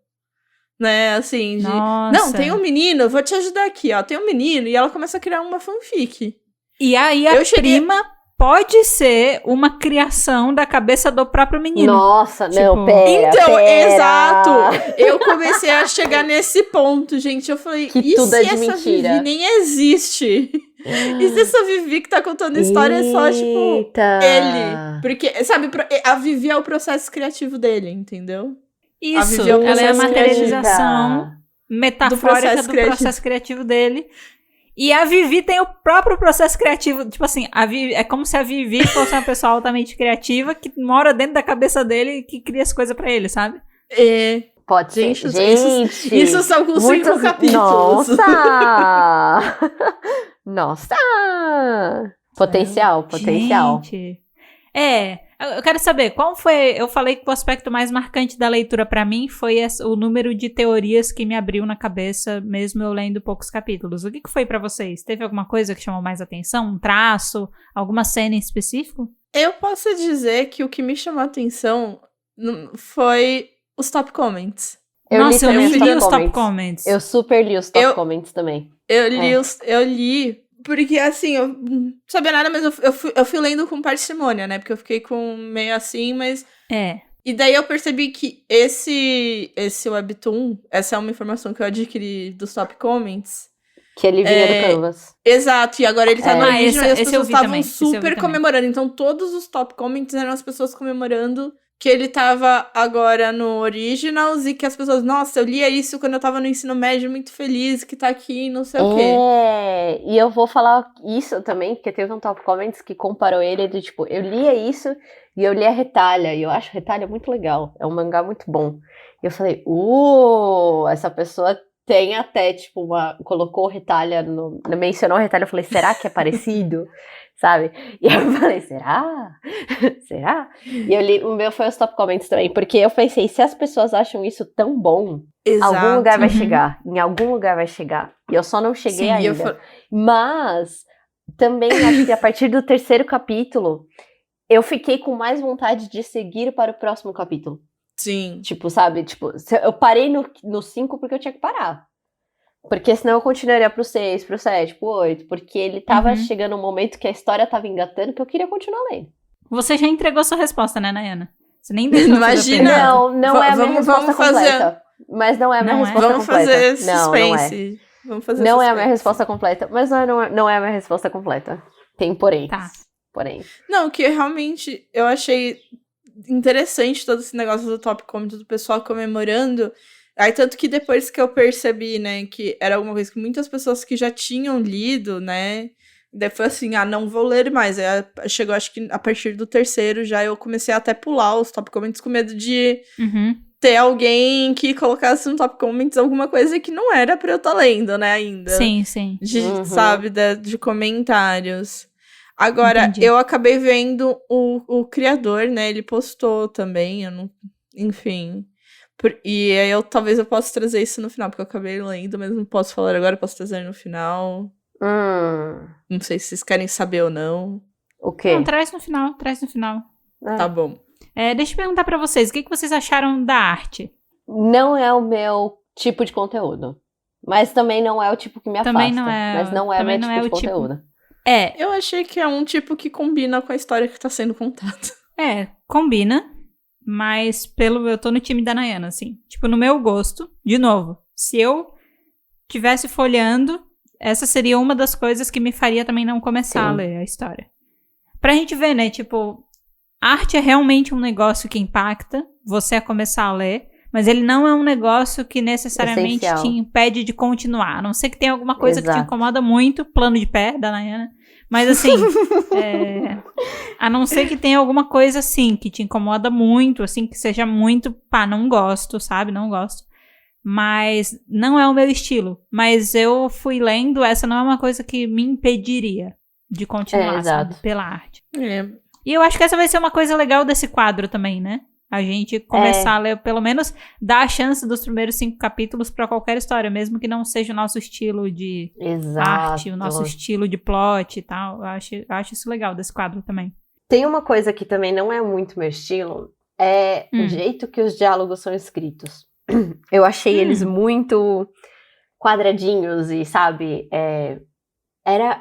Né, assim, não, tem um menino, eu vou te ajudar aqui, ó, tem um menino, e ela começa a criar uma fanfic. E aí a prima pode ser uma criação da cabeça do próprio menino. Nossa, tipo, não, pera. Exato! Eu comecei a chegar nesse ponto, gente, eu falei, que e tudo se é de essa mentira? Vivi nem existe? E se essa Vivi que tá contando a história é só, tipo, ele? Porque, sabe, a Vivi é o processo criativo dele, entendeu? Isso, ela é a materialização metafórica do processo criativo dele. E a Vivi tem o próprio processo criativo. Tipo assim, é como se a Vivi fosse uma pessoa altamente criativa que mora dentro da cabeça dele e que cria as coisas pra ele, sabe? Pode ser. Gente, isso são com 5 capítulos. Nossa! Potencial. Gente. Eu quero saber, qual foi... Eu falei que o aspecto mais marcante da leitura pra mim foi o número de teorias que me abriu na cabeça, mesmo eu lendo poucos capítulos. O que foi pra vocês? Teve alguma coisa que chamou mais atenção? Um traço? Alguma cena em específico? Eu posso dizer que o que me chamou a atenção foi os top comments. Eu li os top comments. Eu super li os top comments também. Eu li... Porque, assim, eu não sabia nada, mas eu fui lendo com parcimônia, né? Porque eu fiquei com meio assim, mas... E daí eu percebi que esse webtoon, essa é uma informação que eu adquiri dos top comments. Que ele vinha do Canvas. Exato, e agora ele tá no original e as pessoas estavam super comemorando. Também. Então, todos os top comments eram as pessoas comemorando que ele tava agora no Originals e que as pessoas, nossa, eu lia isso quando eu tava no ensino médio, muito feliz que tá aqui, não sei o quê. E eu vou falar isso também, porque teve um top comments que comparou ele do tipo, eu lia isso e eu li a Retalha, e eu acho a Retalha muito legal, é um mangá muito bom. E eu falei, essa pessoa tem até, tipo, colocou Retalha, mencionou Retalha, eu falei, será que é parecido? Sabe? E eu falei, será? Será? E eu li, o meu foi os top comments também, porque eu pensei, se as pessoas acham isso tão bom, algum lugar vai chegar, em algum lugar vai chegar. E eu só não cheguei ainda. Mas, também acho que a partir do 3º capítulo, eu fiquei com mais vontade de seguir para o próximo capítulo. Sim. Tipo, sabe? Tipo, eu parei no 5 porque eu tinha que parar. Porque senão eu continuaria pro 6, pro 7, pro 8. Porque ele tava chegando um momento que a história tava engatando que eu queria continuar lendo. Você já entregou sua resposta, né, Nayana? Você nem deixou. Imagina. Não é a minha resposta completa. Mas não é a minha resposta completa. Vamos fazer suspense. Não é a minha resposta completa. Mas não é a minha resposta completa. Tem porém. Tá. Porém. Não, que realmente eu achei interessante todo esse negócio do top comment do pessoal comemorando. Aí, tanto que depois que eu percebi, né, que era alguma coisa que muitas pessoas que já tinham lido, né, daí foi assim, não vou ler mais. Aí chegou, acho que a partir do 3º já eu comecei a até pular os top comments com medo de ter alguém que colocasse no top comments alguma coisa que não era pra eu estar lendo, né, ainda. Sim. Sabe, de comentários. Agora, Entendi. eu acabei vendo o criador, né, ele postou também, enfim... E aí talvez eu possa trazer isso no final, porque eu acabei lendo, mas não posso falar agora, eu posso trazer no final. Não sei se vocês querem saber ou não. O quê? Não, traz no final. Tá bom. Deixa eu perguntar pra vocês, o que vocês acharam da arte? Não é o meu tipo de conteúdo. Mas também não é o tipo que me afasta. Também não é, mas não é o meu tipo de conteúdo. Eu achei que é um tipo que combina com a história que tá sendo contada. Combina. Mas eu tô no time da Nayana, assim. Tipo, no meu gosto, de novo, se eu tivesse folheando, essa seria uma das coisas que me faria também não começar a ler a história. Pra gente ver, né, tipo, arte é realmente um negócio que impacta você a começar a ler, mas ele não é um negócio que necessariamente te impede de continuar. A não ser que tenha alguma coisa que te incomoda muito, plano de pé da Nayana. Mas assim, a não ser que tenha alguma coisa assim, que te incomoda muito, assim, que seja muito, não gosto, sabe? Não gosto. Mas não é o meu estilo. Mas eu fui lendo, essa não é uma coisa que me impediria de continuar, sabe? Pela arte. E eu acho que essa vai ser uma coisa legal desse quadro também, né? A gente começar a ler, pelo menos, dar a chance dos primeiros 5 capítulos pra qualquer história, mesmo que não seja o nosso estilo de arte, o nosso estilo de plot e tal. Eu acho isso legal desse quadro também. Tem uma coisa que também não é muito meu estilo, é o jeito que os diálogos são escritos. Eu achei eles muito quadradinhos e, sabe,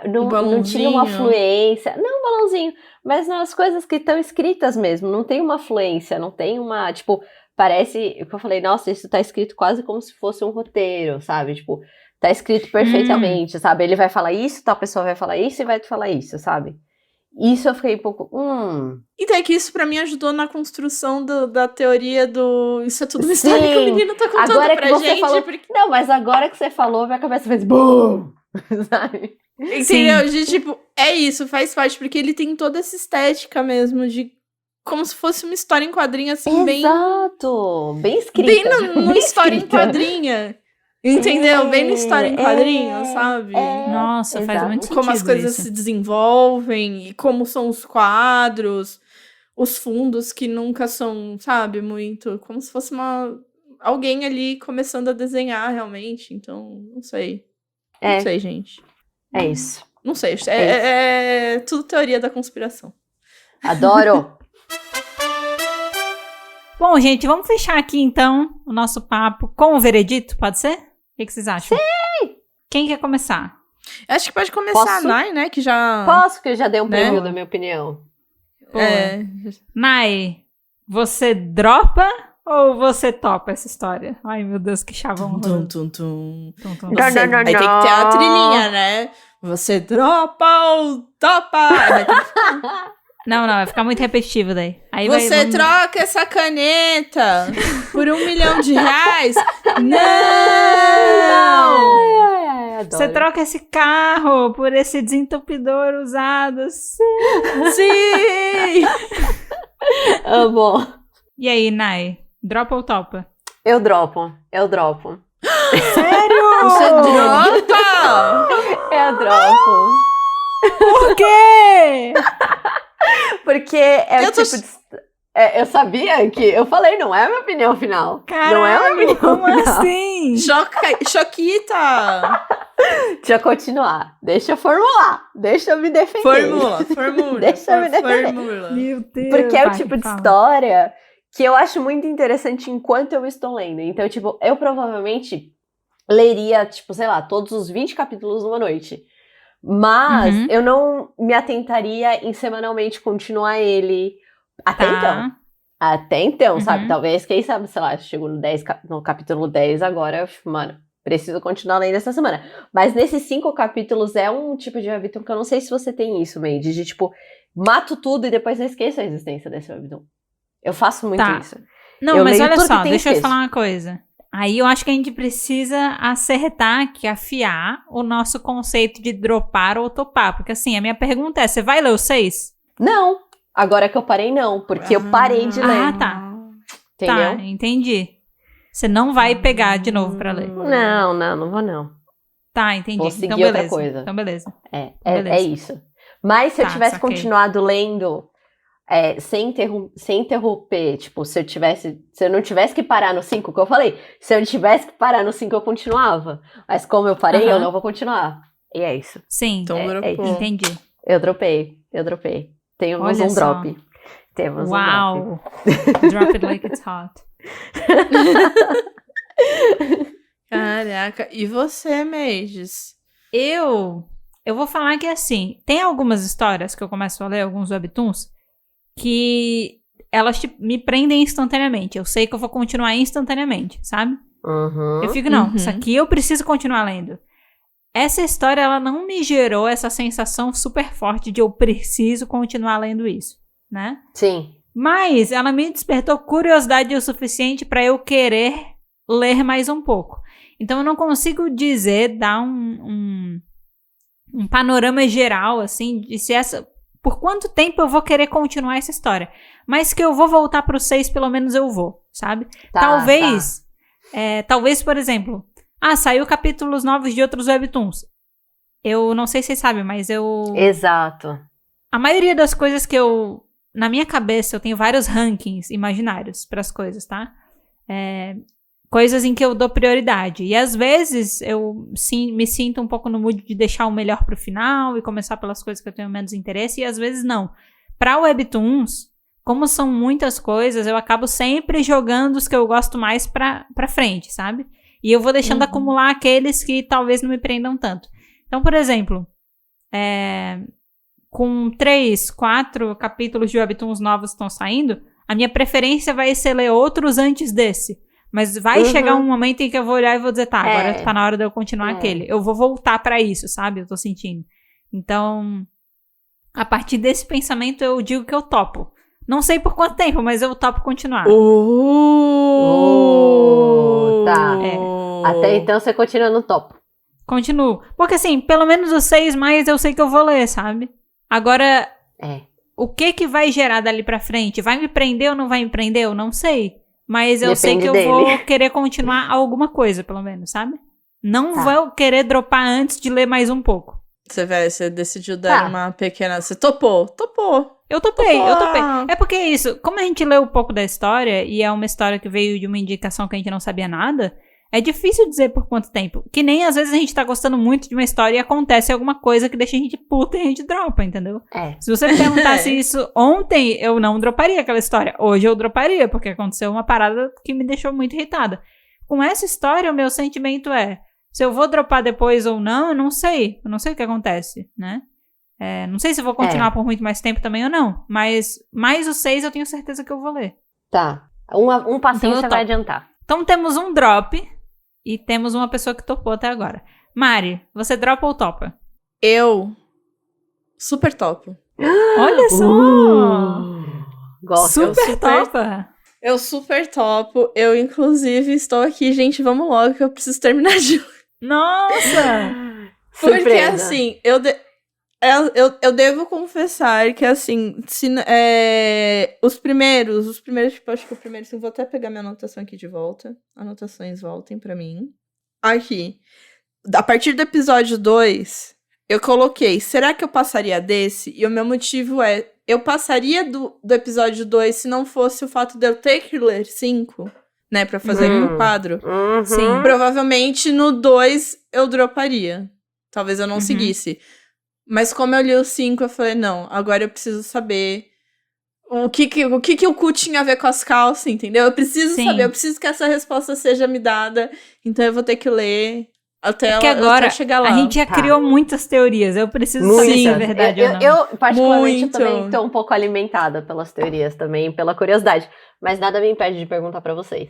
não tinha uma fluência. Não, balãozinho. Mas nas coisas que estão escritas mesmo. Não tem uma fluência, não tem uma... Tipo, parece... Eu falei, nossa, isso tá escrito quase como se fosse um roteiro, sabe? Tipo, tá escrito perfeitamente, sabe? Ele vai falar isso, tal pessoa vai falar isso e vai falar isso, sabe? Isso eu fiquei um pouco... Então é que isso pra mim ajudou na construção da teoria do... Isso é tudo uma história que o menino tá contando agora pra que você gente. Falou... Porque... Não, mas agora que você falou, minha cabeça fez BUM! Sabe? Entendeu? De tipo, é isso, faz parte, porque ele tem toda essa estética mesmo de como se fosse uma história em quadrinho, assim, bem. Exato! Bem escrita. Bem no história em quadrinha. Entendeu? Bem no história em quadrinho, sabe? Nossa, faz muito sentido. Como as coisas se desenvolvem e como são os quadros, os fundos que nunca são, sabe, muito. Como se fosse alguém ali começando a desenhar realmente. Então, não sei. Não sei, gente. É isso. Não sei. É tudo teoria da conspiração. Adoro! Bom, gente, vamos fechar aqui, então, o nosso papo com o veredito, pode ser? O que vocês acham? Sim! Quem quer começar? Acho que pode começar a Nai, né? Que já... Posso, que eu já dei um preview da minha opinião. Nai, você dropa ou você topa essa história? Ai, meu Deus, que chavão. Aí tem que ter a trilhinha, né? Você dropa ou topa? Não, vai ficar muito repetitivo daí. Aí você troca essa caneta por R$1 milhão? Não! Você troca esse carro por esse desentupidor usado? Sim! Amo. E aí, Nai? Dropa ou topa? Eu dropo. Sério? Você dropa? Eu dropo. Por quê? Porque o tipo de... eu sabia que... Eu falei, não é a minha opinião final. Caralho, não é a minha opinião como final. assim? Choquita! Deixa eu continuar. Deixa eu formular. Deixa eu me defender. Formula. Deixa eu me defender. Formula. Meu Deus. Porque é o tipo de história que eu acho muito interessante enquanto eu estou lendo. Então, tipo, eu provavelmente leria, tipo, sei lá, todos os 20 capítulos numa noite. Mas eu não me atentaria em semanalmente continuar ele até então, sabe? Talvez, quem sabe, sei lá, chegou no capítulo 10 agora, mano, preciso continuar lendo essa semana. Mas nesses 5 capítulos é um tipo de webtoon que eu não sei se você tem isso, Mandy, de tipo, mato tudo e depois eu esqueço a existência desse webtoon. Eu faço muito isso. Não, mas olha só, deixa eu falar uma coisa. Aí eu acho que a gente precisa acertar aqui, afiar o nosso conceito de dropar ou topar. Porque assim, a minha pergunta é, você vai ler os 6? Não. Agora que eu parei, não. Porque eu parei de ler. Ah, tá. Entendeu? Tá, entendi. Você não vai pegar de novo pra ler. Não vou não. Tá, entendi. Vou seguir então, beleza. outra coisa. Então, beleza. É isso. Mas se eu tivesse saquei. continuado lendo sem interromper, tipo, se eu não tivesse que parar no 5, que eu falei, se eu tivesse que parar no 5, eu continuava. Mas como eu parei, eu não vou continuar. E é isso. Sim, então entendi. Eu dropei. Temos um drop. Temos um drop. Drop it like it's hot. Caraca, e você, Mages? Eu vou falar que assim, tem algumas histórias que eu começo a ler, alguns webtoons, que elas me prendem instantaneamente. Eu sei que eu vou continuar instantaneamente, sabe? Eu fico, não, isso aqui eu preciso continuar lendo. Essa história, ela não me gerou essa sensação super forte de eu preciso continuar lendo isso, né? Sim. Mas ela me despertou curiosidade o suficiente para eu querer ler mais um pouco. Então eu não consigo dar um panorama geral, assim, de se por quanto tempo eu vou querer continuar essa história. Mas que eu vou voltar pro 6, pelo menos eu vou, sabe? Talvez, por exemplo, saiu capítulos novos de outros webtoons. Eu não sei se vocês sabem, mas Exato. A maioria das coisas que na minha cabeça, eu tenho vários rankings imaginários pras coisas, tá? Coisas em que eu dou prioridade. E às vezes eu me sinto um pouco no mood de deixar o melhor pro final e começar pelas coisas que eu tenho menos interesse, e às vezes não. Pra webtoons, como são muitas coisas, eu acabo sempre jogando os que eu gosto mais pra frente, sabe? E eu vou deixando acumular aqueles que talvez não me prendam tanto. Então, por exemplo, com 3, 4 capítulos de webtoons novos que estão saindo, a minha preferência vai ser ler outros antes desse. Mas vai chegar um momento em que eu vou olhar e vou dizer, agora tá na hora de eu continuar aquele. Eu vou voltar pra isso, sabe? Eu tô sentindo. Então, a partir desse pensamento, eu digo que eu topo. Não sei por quanto tempo, mas eu topo continuar. Tá. Até então, você continua no topo. Continuo. Porque assim, pelo menos os 6 mais eu sei que eu vou ler, sabe? Agora, o que vai gerar dali pra frente? Vai me prender ou não vai me prender? Eu não sei. Mas eu sei que eu vou querer continuar alguma coisa, pelo menos, sabe? Não vou querer dropar antes de ler mais um pouco. Você decidiu dar uma pequena... Você topou. Eu topei. É porque é isso. Como a gente leu um pouco da história, e é uma história que veio de uma indicação que a gente não sabia nada, é difícil dizer por quanto tempo. Que nem às vezes a gente tá gostando muito de uma história e acontece alguma coisa que deixa a gente puta e a gente dropa, entendeu? Se você me perguntasse isso ontem, eu não droparia aquela história. Hoje eu droparia, porque aconteceu uma parada que me deixou muito irritada. Com essa história, o meu sentimento se eu vou dropar depois ou não, eu não sei. Eu não sei o que acontece, né? Não sei se eu vou continuar por muito mais tempo também ou não. Mas mais os 6 eu tenho certeza que eu vou ler. Tá. Um passinho então, você vai adiantar. Então temos um drop. E temos uma pessoa que topou até agora. Mari, você dropa ou topa? Eu super topo. Olha só! Gosto. Super topa! Eu super topo. Eu, inclusive, estou aqui. Gente, vamos logo que eu preciso terminar de... Nossa! Porque, assim, eu devo confessar que, assim, os primeiros, tipo, acho que o primeiro, assim, vou até pegar minha anotação aqui de volta. Anotações voltem pra mim. Aqui. A partir do episódio 2, eu coloquei, será que eu passaria desse? E o meu motivo eu passaria do episódio 2 se não fosse o fato de eu ter que ler 5, né, pra fazer aqui o quadro. Sim. Provavelmente no 2 eu droparia. Talvez eu não seguisse. Mas como eu li o 5, eu falei, não, agora eu preciso saber o que o cu tinha a ver com as calças, entendeu? Eu preciso saber, eu preciso que essa resposta seja me dada, então eu vou ter que ler até chegar lá. A gente já criou muitas teorias, eu preciso saber se é verdade ou não. Eu particularmente, também tô um pouco alimentada pelas teorias também, pela curiosidade, mas nada me impede de perguntar pra vocês.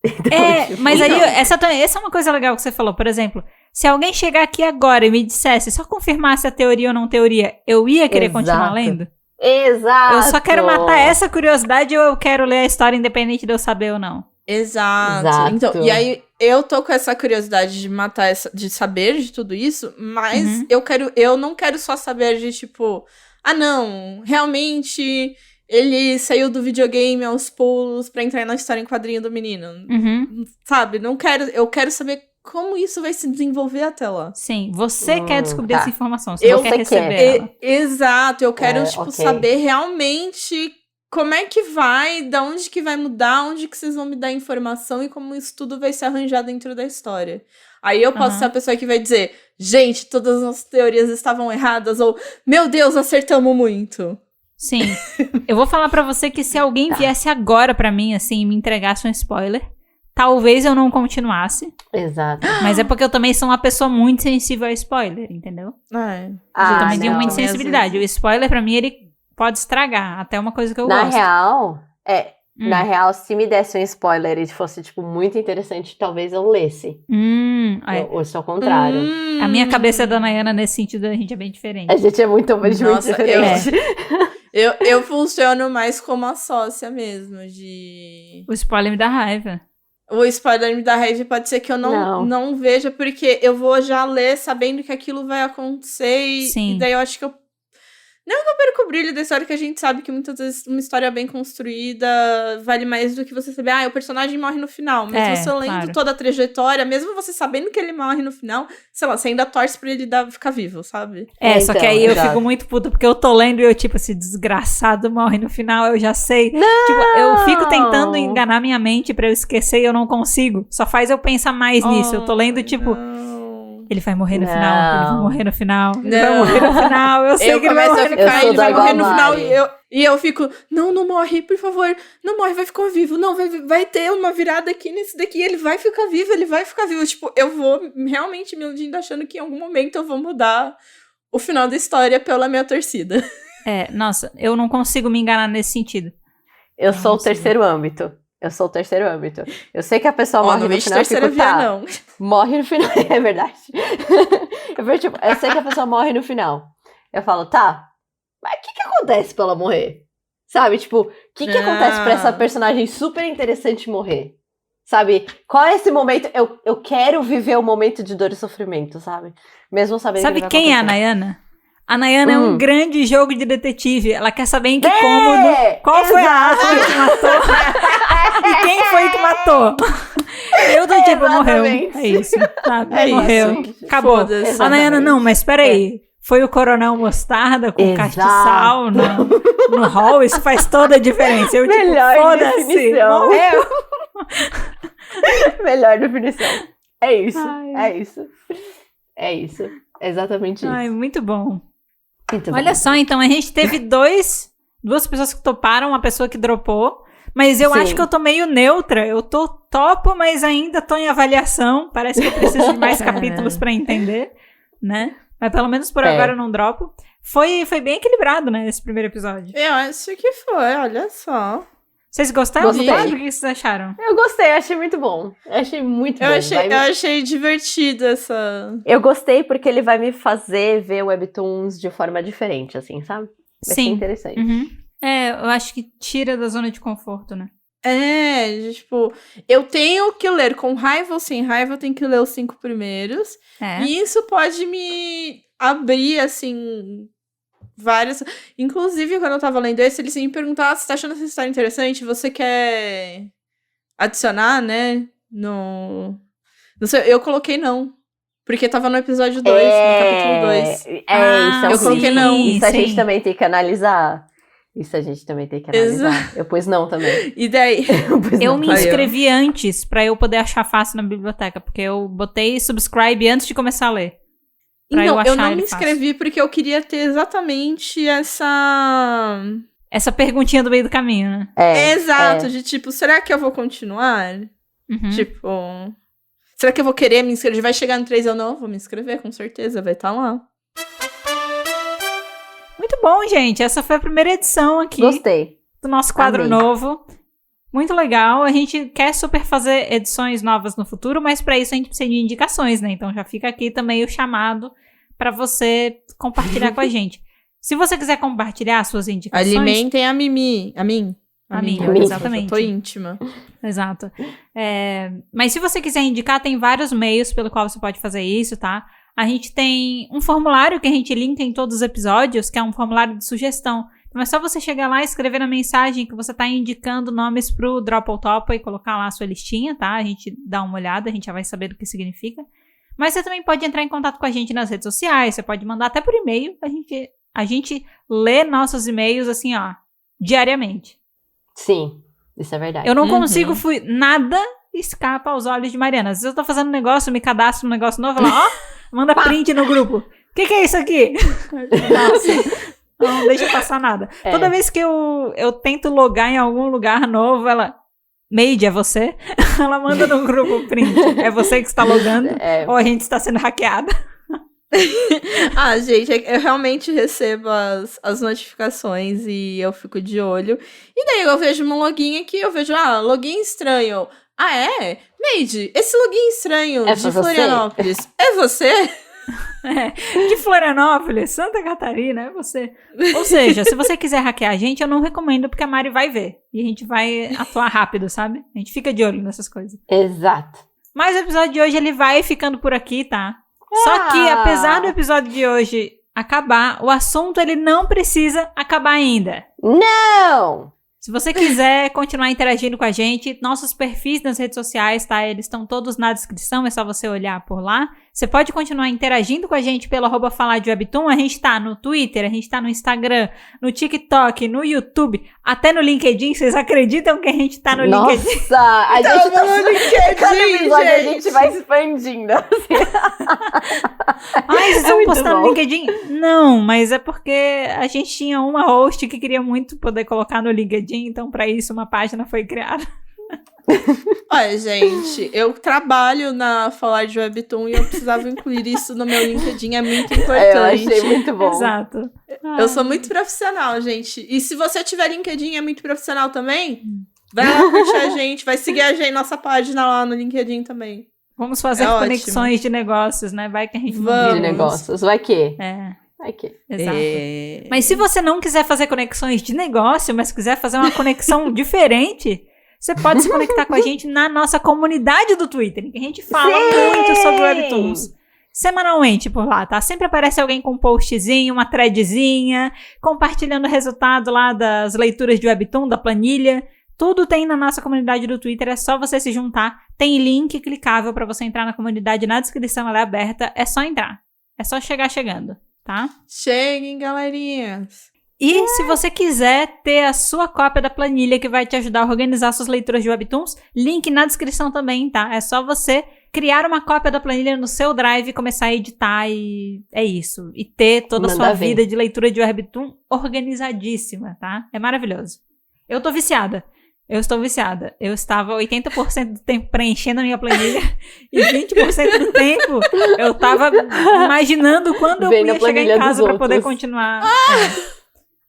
Então, mas aí, essa é uma coisa legal que você falou, por exemplo, se alguém chegar aqui agora e me dissesse, só confirmasse a teoria ou não teoria, eu ia querer continuar lendo? Exato! Eu só quero matar essa curiosidade ou eu quero ler a história independente de eu saber ou não? Exato. Então, e aí, eu tô com essa curiosidade de matar de saber de tudo isso, mas eu não quero só saber de, tipo, não, realmente... Ele saiu do videogame aos pulos pra entrar na história em quadrinho do menino. Sabe? Eu quero saber como isso vai se desenvolver até lá. Sim, você quer descobrir essa informação. Você não quer receber ela. Exato, eu quero, saber realmente como é que vai, da onde que vai mudar, onde que vocês vão me dar informação e como isso tudo vai se arranjar dentro da história. Aí eu posso ser a pessoa que vai dizer, gente, todas as nossas teorias estavam erradas, ou, meu Deus, acertamos muito. Sim. Eu vou falar pra você que se alguém viesse agora pra mim, assim, e me entregasse um spoiler, talvez eu não continuasse. Exato. Mas é porque eu também sou uma pessoa muito sensível a spoiler, entendeu? É. Eu também tenho muita sensibilidade. O spoiler, pra mim, ele pode estragar. Até uma coisa que eu gosto. Na real, se me desse um spoiler e fosse, tipo, muito interessante, talvez eu lesse. Ou se ao contrário. A minha cabeça da Nayana, nesse sentido, a gente é bem diferente. A gente é muito diferente. Eu funciono mais como a sócia mesmo, de... O spoiler me dá raiva. O spoiler me dá raiva pode ser que eu não veja, porque eu vou já ler sabendo que aquilo vai acontecer e daí eu acho que eu... Não que eu perco o brilho da história, que a gente sabe que muitas vezes uma história bem construída vale mais do que você saber, o personagem morre no final. Mas você lendo toda a trajetória, mesmo você sabendo que ele morre no final, sei lá, você ainda torce pra ele ficar vivo, sabe? Só que aí eu fico muito puta, porque eu tô lendo e eu, tipo, esse desgraçado morre no final, eu já sei. Não! Tipo, eu fico tentando enganar minha mente pra eu esquecer e eu não consigo. Só faz eu pensar mais nisso. Eu tô lendo, tipo... Ele vai morrer no final, ele vai morrer no final, ele vai morrer no final, eu sei que ele vai morrer no final. Ele vai morrer no final e eu fico, não morre, por favor, não morre, vai ficar vivo, não, vai ter uma virada aqui nesse daqui, ele vai ficar vivo. Tipo, eu vou realmente me iludindo achando que em algum momento eu vou mudar o final da história pela minha torcida. Nossa, eu não consigo me enganar nesse sentido. Eu sou o terceiro âmbito. Eu sei que a pessoa morre no final. Não. Morre no final. É verdade. Eu sei que a pessoa morre no final. Eu falo, mas o que acontece pra ela morrer? Sabe, tipo, o que acontece pra essa personagem super interessante morrer? Sabe, qual é esse momento? Eu quero viver o momento de dor e sofrimento, sabe? Mesmo sabendo Sabe que quem é a Nayana? A Nayana é um grande jogo de detetive. Ela quer saber em que cômodo, qual foi a arma que matou e quem foi que matou. Eu do tipo, morreu. É isso, sabe? Morreu. Isso. Acabou. Foda-se. A Nayana, não, mas peraí. Foi o Coronel Mostarda com castiçal no hall? Isso faz toda a diferença. Eu tipo, foda-se. Morreu. Melhor definição. É isso. É isso. Exatamente isso. Ai, muito bom. Muito Olha bom. só, então, a gente teve duas pessoas que toparam, uma pessoa que dropou, mas eu acho que eu tô meio neutra. Eu tô topo, mas ainda tô em avaliação. Parece que eu preciso de mais capítulos pra entender, né? Mas pelo menos por agora eu não dropo. Foi bem equilibrado, né, esse primeiro episódio. Eu acho que foi, olha só. Vocês gostaram? Gostei. O que vocês acharam? Eu gostei, achei muito bom. Eu achei divertido essa... Eu gostei porque ele vai me fazer ver webtoons de forma diferente, assim, sabe? Vai ser interessante. Uhum. Eu acho que tira da zona de conforto, né? Tipo, eu tenho que ler com raiva ou sem raiva, eu tenho que ler os 5 primeiros. E isso pode me abrir, assim... várias. Inclusive, quando eu tava lendo esse, eles me perguntaram se tá achando essa história interessante, você quer adicionar, né? Não sei, eu coloquei não. Porque tava no episódio 2, no capítulo 2. Isso. Eu coloquei não. Isso a gente também tem que analisar. Eu pus não também. E daí? Eu me inscrevi antes pra eu poder achar fácil na biblioteca, porque eu botei subscribe antes de começar a ler. Então, eu não me inscrevi porque eu queria ter exatamente essa perguntinha do meio do caminho, né? Exato, de tipo, será que eu vou continuar? Tipo, será que eu vou querer me inscrever? Vai chegar no 3, eu não vou me inscrever, com certeza, vai estar lá. Muito bom, gente. Essa foi a primeira edição aqui. Gostei. Do nosso quadro novo. Muito legal. A gente quer super fazer edições novas no futuro, mas para isso a gente precisa de indicações, né? Então já fica aqui também o chamado para você compartilhar com a gente. Se você quiser compartilhar suas indicações... Alimentem a mim, exatamente. Eu tô íntima. Exato. Mas se você quiser indicar, tem vários meios pelo qual você pode fazer isso, tá? A gente tem um formulário que a gente linka em todos os episódios, que é um formulário de sugestão. Então é só você chegar lá e escrever na mensagem que você tá indicando nomes pro Drop ou Topa e colocar lá a sua listinha, tá? A gente dá uma olhada, a gente já vai saber do que significa. Mas você também pode entrar em contato com a gente nas redes sociais, você pode mandar até por e-mail. A gente lê nossos e-mails assim, ó, diariamente. Sim, isso é verdade. Eu não consigo nada escapa aos olhos de Mariana. Às vezes eu tô fazendo um negócio, me cadastro num negócio novo, ela, manda print no grupo. O que é isso aqui? Nossa, não deixa passar nada. Toda vez que eu tento logar em algum lugar novo, ela... Made, é você? Ela manda no grupo print. É você que está logando? Ou a gente está sendo hackeada? Gente, eu realmente recebo as notificações e eu fico de olho. E daí eu vejo um login aqui, eu vejo, login estranho. Made, esse login estranho de Florianópolis, é você? De Florianópolis, Santa Catarina, é você. Ou seja, se você quiser hackear a gente, eu não recomendo, porque a Mari vai ver. E a gente vai atuar rápido, sabe? A gente fica de olho nessas coisas. Exato. Mas o episódio de hoje, ele vai ficando por aqui, tá? Só que, apesar do episódio de hoje acabar, o assunto, ele não precisa acabar ainda. Não! Se você quiser continuar interagindo com a gente, nossos perfis nas redes sociais, tá? Eles estão todos na descrição, é só você olhar por lá. Você pode continuar interagindo com a gente pelo @falardewebtoon. A gente tá no Twitter, a gente tá no Instagram, no TikTok, no YouTube, até no LinkedIn. Vocês acreditam que a gente tá no LinkedIn? Nossa, a gente tá no LinkedIn, cada episódio a gente vai expandindo. Vocês vão postar no LinkedIn? Não, mas é porque a gente tinha uma host que queria muito poder colocar no LinkedIn, então pra isso uma página foi criada. Olha, gente, eu trabalho na Falar de Webtoon e eu precisava incluir isso no meu LinkedIn, é muito importante. Eu achei muito bom. Exato. Eu sou muito profissional, gente. E se você tiver LinkedIn e é muito profissional também, vai lá curtir a gente, vai seguir a gente, nossa página lá no LinkedIn também. Vamos fazer conexões de negócios, né? Vai que a gente não de negócios, vai que? Vai que. Exato. Mas se você não quiser fazer conexões de negócio, mas quiser fazer uma conexão diferente... Você pode se conectar com a gente na nossa comunidade do Twitter, que a gente fala muito sobre Webtoons. Semanalmente por lá, tá? Sempre aparece alguém com um postzinho, uma threadzinha, compartilhando o resultado lá das leituras de Webtoon, da planilha. Tudo tem na nossa comunidade do Twitter, é só você se juntar. Tem link clicável pra você entrar na comunidade na descrição, ela é aberta, é só entrar. É só chegar chegando, tá? Cheguem, galerinhas! E se você quiser ter a sua cópia da planilha que vai te ajudar a organizar suas leituras de Webtoons, link na descrição também, tá? É só você criar uma cópia da planilha no seu Drive, começar a editar e é isso. E ter toda a sua vida de leitura de Webtoon organizadíssima, tá? É maravilhoso. Eu estou viciada. Eu estava 80% do tempo preenchendo a minha planilha e 20% do tempo eu estava imaginando quando eu ia chegar em casa para poder continuar.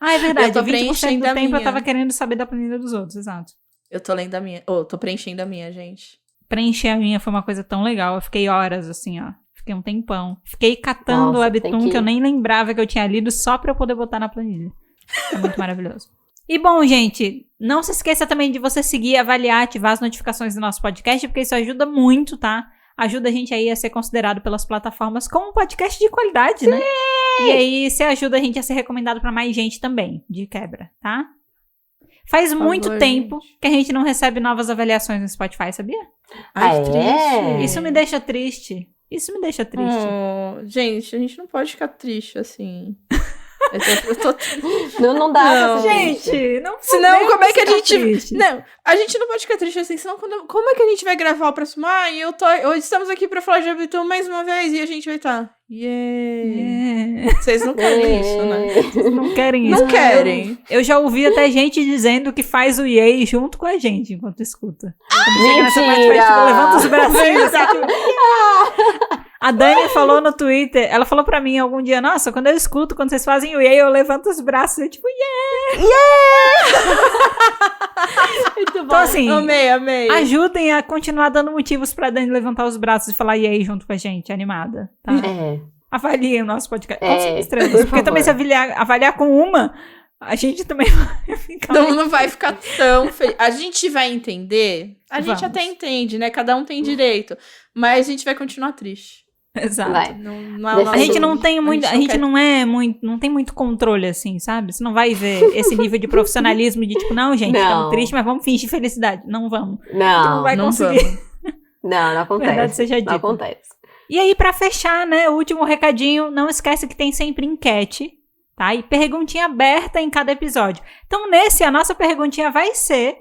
É verdade, 20% do tempo eu tava querendo saber da planilha dos outros, exato. Eu tô lendo a minha. Tô preenchendo a minha, gente. Preencher a minha foi uma coisa tão legal. Eu fiquei horas, assim, ó. Fiquei um tempão. Fiquei catando o Webtoon que eu nem lembrava que eu tinha lido só pra eu poder botar na planilha. É muito maravilhoso. E bom, gente, não se esqueça também de você seguir, avaliar, ativar as notificações do nosso podcast, porque isso ajuda muito, tá? Ajuda a gente aí a ser considerado pelas plataformas como um podcast de qualidade, né? E aí você ajuda a gente a ser recomendado pra mais gente também, de quebra, tá? Faz muito tempo que a gente não recebe novas avaliações no Spotify, sabia? Ai, que triste. Isso me deixa triste. Gente, a gente não pode ficar triste assim. Não dá, gente. Não. Senão, como é que a gente... Triste. Não, a gente não pode ficar triste assim, senão como é que a gente vai gravar o próximo? Hoje estamos aqui pra falar de Webtoon mais uma vez e a gente vai estar... Vocês não querem isso, né? Vocês não querem isso. Não querem. Eu já ouvi até gente dizendo que faz o yay junto com a gente enquanto escuta. Mentira! Levanta os bracinhos. A Dani falou no Twitter, ela falou pra mim algum dia, nossa, quando eu escuto, quando vocês fazem o yay, eu levanto os braços e eu tipo, Muito bom. Então assim, amei. Ajudem a continuar dando motivos pra Dani levantar os braços e falar yay junto com a gente, animada, tá? Avaliem o nosso podcast. Com 5 estrelas, porque favor. Também se avaliar com uma, a gente também vai ficar... Não vai ficar tão feliz. A gente vai entender, gente até entende, né? Cada um tem direito, mas a gente vai continuar triste. Exato. A gente não tem muito, não tem muito controle assim, sabe? Você não vai ver esse nível de profissionalismo de tipo, não, gente, estamos tristes, mas vamos fingir felicidade. Não vamos. Não vai conseguir. Não acontece. Verdade seja dita. Não acontece. E aí, pra fechar, né, o último recadinho, não esquece que tem sempre enquete, tá? E perguntinha aberta em cada episódio. Então, nesse, a nossa perguntinha vai ser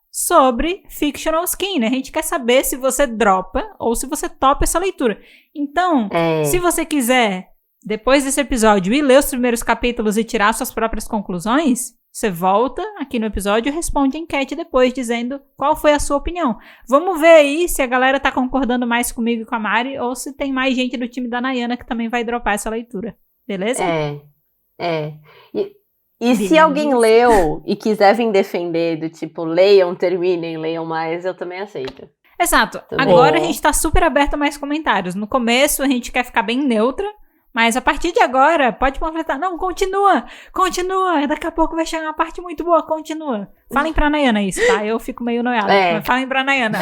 sobre Fictional Skin, né? A gente quer saber se você dropa ou se você topa essa leitura. Então, se você quiser, depois desse episódio, ir ler os primeiros capítulos e tirar suas próprias conclusões, você volta aqui no episódio e responde a enquete depois, dizendo qual foi a sua opinião. Vamos ver aí se a galera tá concordando mais comigo e com a Mari, ou se tem mais gente do time da Nayana que também vai dropar essa leitura. Beleza? E se alguém leu e quiser vir defender, do tipo, leiam, terminem, leiam mais, eu também aceito. Exato. Também. Agora a gente tá super aberto a mais comentários. No começo a gente quer ficar bem neutra, mas a partir de agora pode panfletar. Não, continua. Daqui a pouco vai chegar uma parte muito boa, continua. Falem pra Nayana isso, tá? Eu fico meio noiada. Mas falem pra Nayana.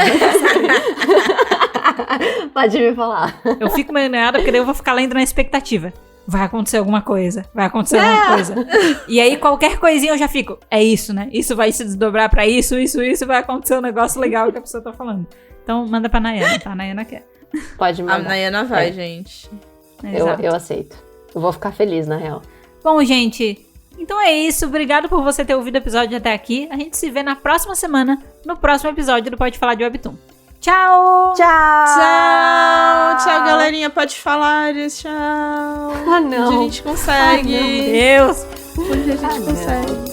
Pode me falar. Eu fico meio noiada porque daí eu vou ficar lendo na expectativa. Vai acontecer alguma coisa. E aí, qualquer coisinha eu já fico. É isso, né? Isso vai se desdobrar pra isso. Vai acontecer um negócio legal que a pessoa tá falando. Então, manda pra Nayana, tá? A Nayana quer. Pode mandar. A Nayana vai, gente. Eu aceito. Eu vou ficar feliz, na real. Bom, gente, então é isso. Obrigado por você ter ouvido o episódio até aqui. A gente se vê na próxima semana, no próximo episódio do Pode Falar de Webtoon. Tchau! Tchau, galerinha. Pode falar. Tchau. Não. Onde a gente consegue. Ai, meu Deus. Onde a gente consegue.